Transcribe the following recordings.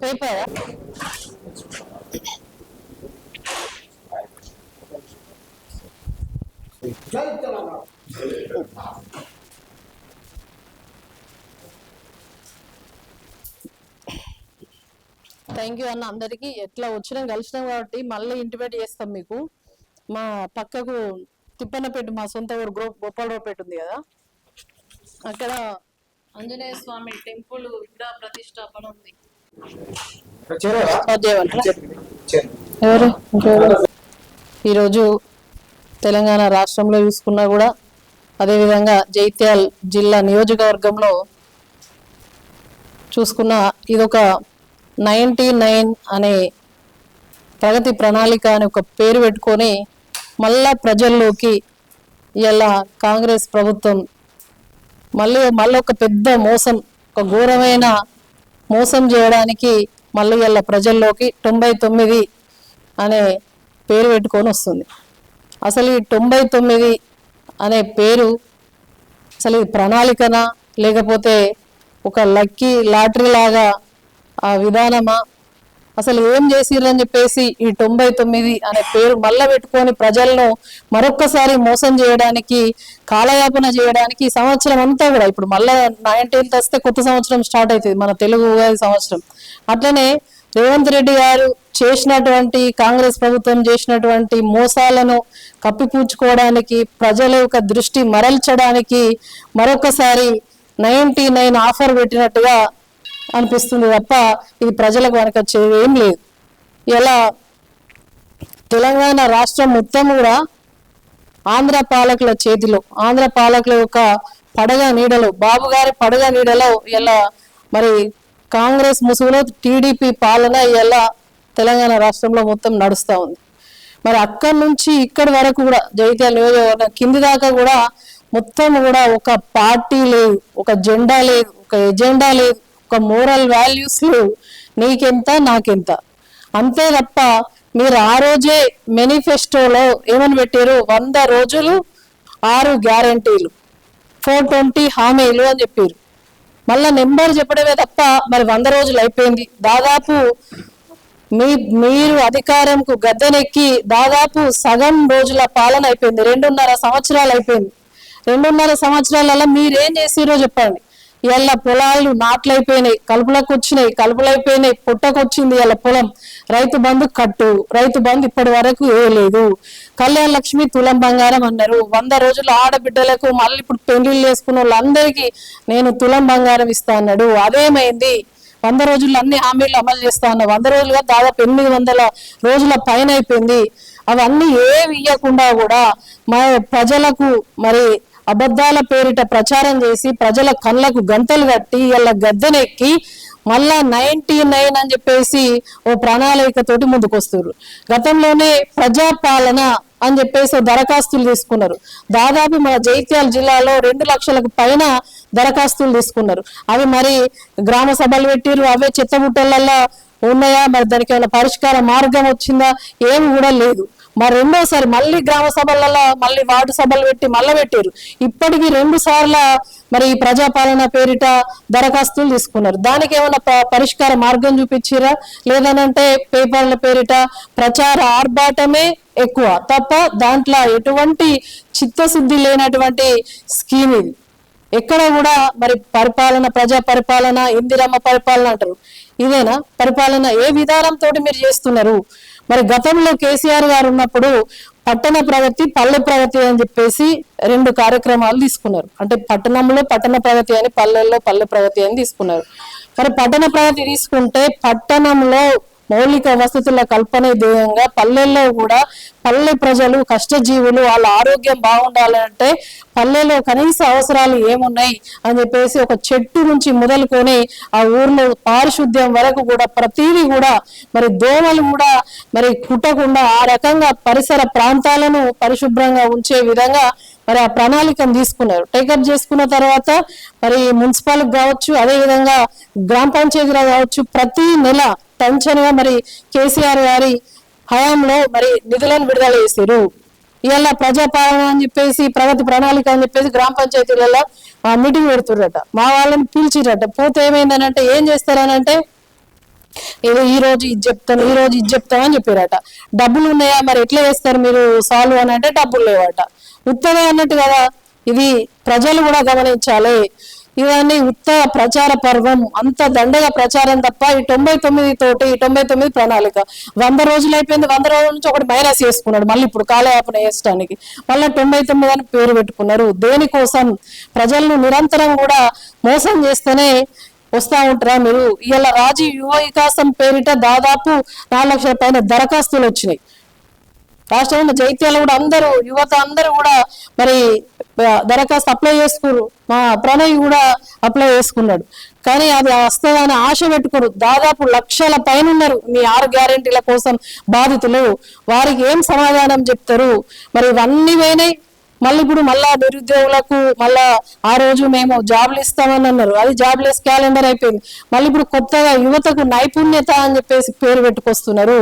Paper thank you అన్న. అందరికి ఎట్లా వచ్చినాం కలిసినాం కాబట్టి మళ్ళీ ఇంటిమేట్ చేస్తాం మీకు. మా పక్కకు తిప్పన్నపేట, మా సొంత ఊరు గోపాలరావుపేట ఉంది కదా, అక్కడ ఆంజనేయ స్వామి టెంపుల్ విగ్రహ ప్రతిష్టాపన ఉంది. ఈరోజు తెలంగాణ రాష్ట్రంలో చూసుకున్నా కూడా, అదేవిధంగా జైత్యాల్ జిల్లా నియోజకవర్గంలో చూసుకున్న ఇదొక 99 అనే ప్రగతి ప్రణాళిక అని ఒక పేరు పెట్టుకొని మళ్ళా ప్రజల్లోకి ఇలా కాంగ్రెస్ ప్రభుత్వం మళ్ళీ ఒక పెద్ద మోసం, ఒక ఘోరమైన మోసం చేయడానికి మళ్ళీ ఇలా ప్రజల్లోకి 99 అనే పేరు పెట్టుకొని వస్తుంది. అసలు ఈ 99 అనే పేరు అసలు ఇది ప్రణాళికనా లేకపోతే ఒక లక్కీ లాటరీ లాగా ఆ విధానమా, అసలు ఏం చేసిర్రని చెప్పేసి ఈ 99 అనే పేరు మళ్ళా పెట్టుకొని ప్రజలను మరొక్కసారి మోసం చేయడానికి, కాలయాపన చేయడానికి ఈ సంవత్సరం అంతా కూడా ఇప్పుడు మళ్ళా 19th వస్తే కొత్త సంవత్సరం స్టార్ట్ అవుతుంది, మన తెలుగు ఉగాది సంవత్సరం. అట్లనే రేవంత్ రెడ్డి గారు చేసినటువంటి, కాంగ్రెస్ ప్రభుత్వం చేసినటువంటి మోసాలను కప్పిపుచ్చుకోవడానికి, ప్రజల యొక్క దృష్టి మరల్చడానికి మరొకసారి 99 ఆఫర్ పెట్టినట్టుగా అనిపిస్తుంది తప్ప ఇది ప్రజలకు వెనకొచ్చేది ఏం లేదు. ఇలా తెలంగాణ రాష్ట్రం మొత్తం కూడా ఆంధ్ర పాలకుల చేతిలో, ఆంధ్ర పాలకుల యొక్క పడగ నీడలో, బాబు గారి పడగ నీడలో ఇలా మరి కాంగ్రెస్ ముసుగులో టీడీపీ పాలన ఇలా తెలంగాణ రాష్ట్రంలో మొత్తం నడుస్తూ ఉంది. మరి అక్కడి నుంచి ఇక్కడి వరకు కూడా జైత్యాల నియోజకవర్గం కింది దాకా కూడా మొత్తం కూడా ఒక పార్టీ లేదు, ఒక జెండా లేదు, ఒక ఎజెండా లేదు, ఒక మోరల్ వాల్యూస్ లేవు, నీకెంత నాకెంత అంతే తప్ప. మీరు ఆ రోజే మేనిఫెస్టోలో ఏమని పెట్టారు, 100 రోజులు 6 గ్యారంటీలు 420 హామీలు అని చెప్పారు. మళ్ళా నెంబర్ చెప్పడమే తప్ప మరి 100 రోజులు అయిపోయింది. దాదాపు మీరు అధికారంకు గద్దెనెక్కి దాదాపు సగం రోజుల పాలన అయిపోయింది, 2.5 సంవత్సరాలు అయిపోయింది. 2.5 సంవత్సరాలలో మీరేం చేసిరో చెప్పండి. ఇలా పొలాలు నాట్లయిపోయినాయి, కలుపులకు వచ్చినాయి, కలుపులైపోయినాయి, పుట్టకొచ్చింది ఇలా పొలం. రైతు బంధు కట్టు, రైతు బంధు ఇప్పటి వరకు వేయలేదు. కళ్యాణ లక్ష్మి తులం బంగారం అన్నారు. 100 రోజులు ఆడబిడ్డలకు మళ్ళీ ఇప్పుడు పెళ్లిళ్ళు చేసుకున్న వాళ్ళందరికీ నేను తులం బంగారం ఇస్తా అన్నాడు. అదేమైంది? 100 రోజుల్లో అన్ని హామీలు అమలు చేస్తా అన్నా. 100 రోజులుగా దాదాపు 800 రోజుల పైన అయిపోయింది. అవన్నీ ఏవి ఇవ్వకుండా కూడా ప్రజలకు మరి అబద్ధాల పేరిట ప్రచారం చేసి ప్రజల కళ్ళకు గంతలు కట్టి ఇలా గద్దెనెక్కి మళ్ళా 99 అని చెప్పేసి ఓ ప్రణాళికతోటి ముందుకొస్తారు. గతంలోనే ప్రజాపాలన అని చెప్పేసి దరఖాస్తులు తీసుకున్నారు. దాదాపు మన జైత్యాల జిల్లాలో 2 లక్షలకు పైన దరఖాస్తులు తీసుకున్నారు. అవి మరి గ్రామ సభలు పెట్టిరు, అవే చెత్తబుట్టలలో ఉన్నాయా, మరి దానికి ఏమైనా పరిష్కార మార్గం వచ్చిందా, ఏమి కూడా లేదు. మరి రెండోసారి మళ్ళీ గ్రామ సభలలో మళ్ళీ వార్డు సభలు పెట్టి మళ్ళీ పెట్టారు. ఇప్పటికీ 2 సార్లు మరి ఈ ప్రజాపాలన పేరిట దరఖాస్తులు తీసుకున్నారు. దానికి ఏమైనా పరిష్కార మార్గం చూపించిరా? లేదనంటే పేపర్ల పేరిట ప్రచార ఆర్భాటమే ఎక్కువ తప్ప దాంట్లో ఎటువంటి చిత్తశుద్ధి లేనటువంటి స్కీమ్ ఇది. ఎక్కడ కూడా మరి పరిపాలన, ప్రజా పరిపాలన, ఇందిరమ్మ పరిపాలన అంటారు. ఇదేనా పరిపాలన? ఏ విధానంతో మీరు చేస్తున్నారు? మరి గతంలో కేసీఆర్ గారు ఉన్నప్పుడు పట్టణ ప్రగతి, పల్లె ప్రగతి అని చెప్పేసి 2 కార్యక్రమాలు తీసుకున్నారు. అంటే పట్టణంలో పట్టణ ప్రగతి అని, పల్లెల్లో పల్లె ప్రగతి అని తీసుకున్నారు. మరి పట్టణ ప్రగతి తీసుకుంటే పట్టణంలో మౌలిక వసతుల కల్పన ధ్యేయంగా, పల్లెల్లో కూడా పల్లె ప్రజలు కష్టజీవులు వాళ్ళ ఆరోగ్యం బాగుండాలంటే పల్లెలో కనీస అవసరాలు ఏమున్నాయి అని చెప్పేసి ఒక చెట్టు నుంచి మొదలుకొని ఆ ఊర్లో పారిశుద్ధ్యం వరకు కూడా ప్రతిదీ కూడా మరి దోమలు కూడా మరి కుట్టకుండా ఆ రకంగా పరిసర ప్రాంతాలను పరిశుభ్రంగా ఉంచే విధంగా మరి ఆ ప్రణాళికను తీసుకున్నారు. టేకప్ చేసుకున్న తర్వాత మరి మున్సిపల్ కావచ్చు, అదేవిధంగా గ్రామ పంచాయతీలో కావచ్చు, ప్రతి నెల టెన్షన్ గా మరి కేసీఆర్ గారి హయాంలో మరి నిధులను విడుదల చేశారు. ఇవాళ ప్రజాపాలన అని చెప్పేసి ప్రగతి ప్రణాళిక అని చెప్పేసి గ్రామ పంచాయతీలలో మీటింగ్ పెడుతుర్రట, మా వాళ్ళని పిలిచిరట. పోతే ఏమైందనంటే ఏం చేస్తారనంటే ఏదో ఈ రోజు ఇది చెప్తాం, ఈ రోజు ఇది చెప్తాం అని చెప్పారట. డబ్బులు ఉన్నాయా మరి ఎట్లా చేస్తారు మీరు సాల్వ్ అని అంటే డబ్బులు లేవట. ఉత్తమే అన్నట్టు కదా. ఇది ప్రజలు కూడా గమనించాలి. ఇవన్నీ ఉత్త ప్రచార పర్వం, అంత దండగా ప్రచారం తప్ప ఈ 99 తోటి ఈ 99 ప్రణాళిక 100 రోజులు అయిపోయింది. 100 రోజుల నుంచి ఒకటి మైనస్ చేసుకున్నాడు, మళ్ళీ ఇప్పుడు కాలయాపన వేయడానికి మళ్ళీ 99 అని పేరు పెట్టుకున్నారు. దేనికోసం? ప్రజలను నిరంతరం కూడా మోసం చేస్తేనే వస్తా ఉంటారా మీరు? ఇలా రాజీవ్ యువ వికాసం పేరిట దాదాపు 4 లక్షల పైన దరఖాస్తులు వచ్చినాయి. రాష్ట్రంలో జైత్యాలు కూడా అందరూ యువత అందరూ కూడా మరి దరఖాస్తు అప్లై చేసుకున్నారు. మా ప్రణయ్ కూడా అప్లై చేసుకున్నాడు. కానీ అది వస్తుందని ఆశ పెట్టుకోరు. దాదాపు లక్షల పైన ఉన్నారు మీ 6 గ్యారెంటీల కోసం బాధితులు. వారికి ఏం సమాధానం చెప్తారు? మరి ఇవన్నీ పోయినాయి. మళ్ళీ ఇప్పుడు మళ్ళా నిరుద్యోగులకు మళ్ళా ఆ రోజు మేము జాబ్లు ఇస్తామని అన్నారు, అది జాబ్లెస్ క్యాలెండర్ అయిపోయింది. మళ్ళీ ఇప్పుడు కొత్తగా యువతకు నైపుణ్యత అని చెప్పేసి పేరు పెట్టుకొస్తున్నారు.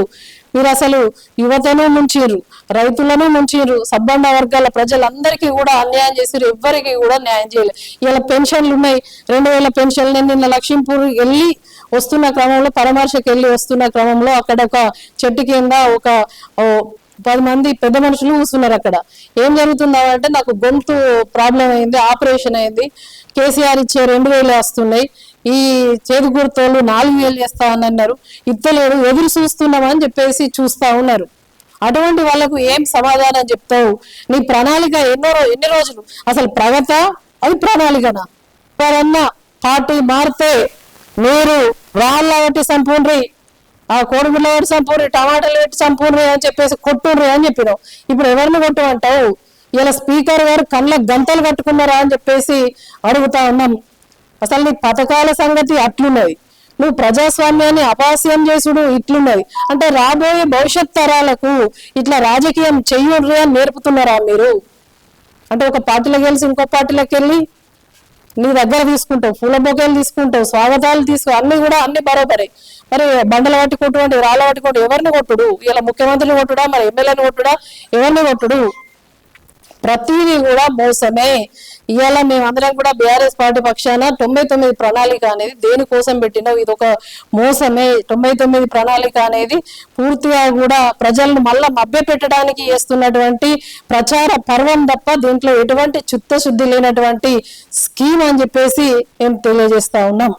మీరు అసలు యువతను ముంచిర్రు, రైతులను ముంచిర్రు, సబ్బండ వర్గాల ప్రజలందరికీ కూడా అన్యాయం చేసిర్రు. ఎవ్వరికి కూడా న్యాయం చేయలేదు. ఇలా పెన్షన్లు ఉన్నాయి, 2000 పెన్షన్లు. నేను నిన్న లక్ష్మీపూర్ వెళ్ళి వస్తున్న క్రమంలో, పరామర్శకు వెళ్ళి వస్తున్న క్రమంలో అక్కడ ఒక చెట్టు కింద ఒక 10 మంది పెద్ద మనుషులు కూర్చున్నారు. అక్కడ ఏం జరుగుతుందంటే నాకు గొంతు ప్రాబ్లం అయింది, ఆపరేషన్ అయింది, కేసీఆర్ ఇచ్చే 2000 వస్తున్నాయి, ఈ చేతి గుర్తోళ్ళు 4000 చేస్తా అని అన్నారు, ఇత్తలేడు, ఎదురు చూస్తున్నామని చెప్పేసి చూస్తా ఉన్నారు. అటువంటి వాళ్ళకు ఏం సమాధానం చెప్తావు? నీ ప్రణాళిక ఎన్ని రోజులు? అసలు ప్రగత అది ప్రణాళికనా? ఎవరన్నా పార్టీ మారితే మీరు రాళ్ళ పెట్టి సంపూర్ణి, ఆ కోడిగుడ్ల పెట్టి సంపూర్ణి, టమాటాలు పెట్టి సంపూర్ణి అని చెప్పేసి కొట్టుండ్రి అని చెప్పినావు. ఇప్పుడు ఎవరిని కొట్టమంటావు? ఇలా స్పీకర్ గారు కళ్ళ గంటలు కట్టుకున్నారా అని చెప్పేసి అడుగుతా ఉన్నాం. అసలు నీ పథకాల సంగతి అట్లున్నది, నువ్వు ప్రజాస్వామ్యాన్ని అపహాస్యం చేసుడు ఇట్లున్నది. అంటే రాబోయే భవిష్యత్ తరాలకు ఇట్లా రాజకీయం చెయ్యుడ్రి అని నేర్పుతున్నారా మీరు? అంటే ఒక పార్టీలోకి వెళ్ళి ఇంకో పార్టీలోకి వెళ్ళి నీ దగ్గర తీసుకుంటావు, పూల బొకేలు తీసుకుంటావు, స్వాగతాలు అన్ని కూడా అన్ని బరోబరే. మరి బండల పట్టి కొట్టుకోండి, రాళ్ళ పట్టి కొట్టు, ఎవరిని కొట్టుడు? ఇలా ముఖ్యమంత్రిని కొట్టుడా, మరి ఎమ్మెల్యేని కొట్టుడా, ఎవరిని కొట్టుడు? ప్రతిదీ కూడా మోసమే. ఇవాళ మేమందరం కూడా బీఆర్ఎస్ పార్టీ పక్షాన 99 ప్రణాళిక అనేది దేనికోసం పెట్టినావు? ఇది ఒక మోసమే. 99 ప్రణాళిక అనేది పూర్తిగా కూడా ప్రజలను మళ్ళా మభ్య పెట్టడానికి చేస్తున్నటువంటి ప్రచార పర్వం తప్ప దీంట్లో ఎటువంటి చిత్తశుద్ధి లేనటువంటి స్కీమ్ అని చెప్పేసి మేము తెలియజేస్తా ఉన్నాం.